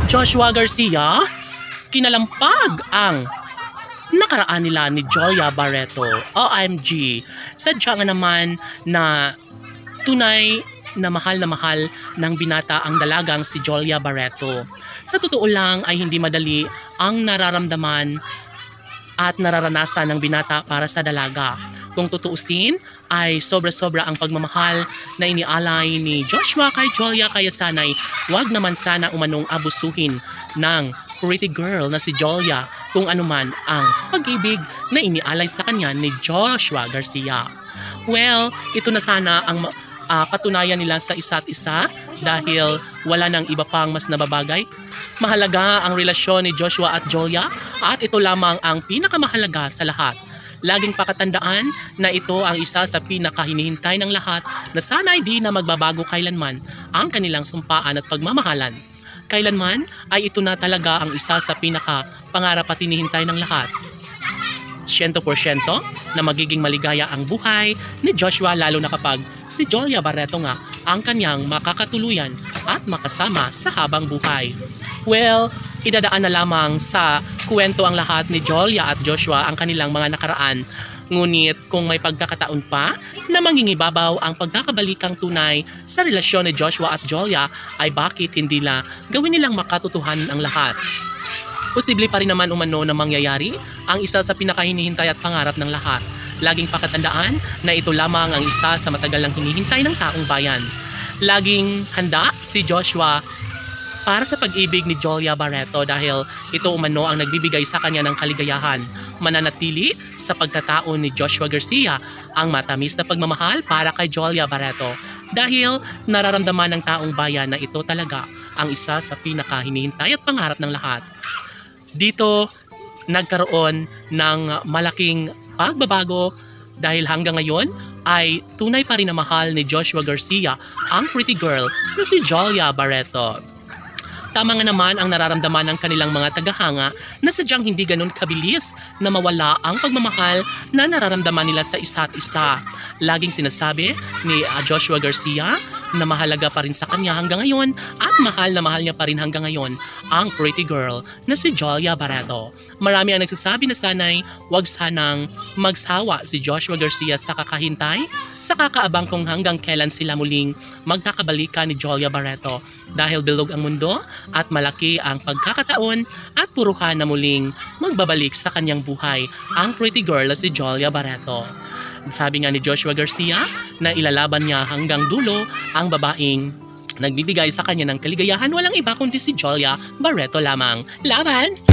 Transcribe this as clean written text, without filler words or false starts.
Joshua Garcia, kinalampag ang nakaraan nila ni Jolia Barreto. OMG, sadya nga naman na tunay na mahal ng binata ang dalagang si Jolia Barreto. Sa totoo lang ay hindi madali ang nararamdaman at nararanasan ng binata para sa dalaga. Kung tutuusin ay sobra-sobra ang pagmamahal na inialay ni Joshua kay Jolia, kaya sana'y wag naman sana umanong abusuhin ng pretty girl na si Jolia kung anuman ang pag-ibig na inialay sa kanya ni Joshua Garcia. Well, ito na sana ang patunayan nila sa isa't isa dahil wala nang iba pang mas nababagay. Mahalaga ang relasyon ni Joshua at Jolia at ito lamang ang pinakamahalaga sa lahat. Laging pakatandaan na ito ang isa sa pinakahinihintay ng lahat na sana'y di na magbabago kailanman ang kanilang sumpaan at pagmamahalan. Kailanman ay ito na talaga ang isa sa pinaka-pangarap at hinihintay ng lahat. 100% na magiging maligaya ang buhay ni Joshua, lalo na kapag si Jolia Barreto nga ang kanyang makakatuluyan at makasama sa habang buhay. Well, idadaan na lamang sa kwento ang lahat ni Jolia at Joshua ang kanilang mga nakaraan. Ngunit kung may pagkakataon pa na mangingibabaw ang pagkakabalikang tunay sa relasyon ni Joshua at Jolia, ay bakit hindi na gawin nilang makatotohanan ang lahat? Posible pa rin naman umano na mangyayari ang isa sa pinakahinihintay at pangarap ng lahat. Laging pakatandaan na ito lamang ang isa sa matagal nang hinihintay ng taong bayan. Laging handa si Joshua para sa pag-ibig ni Jolia Barreto dahil ito umano ang nagbibigay sa kanya ng kaligayahan. Mananatili sa pagkatao ni Joshua Garcia ang matamis na pagmamahal para kay Jolia Barreto dahil nararamdaman ng taong bayan na ito talaga ang isa sa pinakahinihintay at pangarap ng lahat. Dito nagkaroon ng malaking pagbabago dahil hanggang ngayon ay tunay pa rin na mahal ni Joshua Garcia ang pretty girl na si Jolia Barreto. Tama nga naman ang nararamdaman ng kanilang mga tagahanga na sadyang hindi ganun kabilis na mawala ang pagmamahal na nararamdaman nila sa isa't isa. Laging sinasabi ni Joshua Garcia na mahalaga pa rin sa kanya hanggang ngayon at mahal na mahal niya pa rin hanggang ngayon ang pretty girl na si Jolia Barreto. Marami ang nagsasabi na sana'y wag sanang magsawa si Joshua Garcia sa kakahintay, sa kakaabang kung hanggang kailan sila muling magkakabalikan ni Jolia Barreto dahil bilog ang mundo at malaki ang pagkakataon at puruhan na muling magbabalik sa kanyang buhay ang pretty girl na si Jolia Barreto. Sabi nga ni Joshua Garcia na ilalaban niya hanggang dulo ang babaeng nagbibigay sa kanya ng kaligayahan, walang iba kundi si Jolia Barreto lamang. Laban!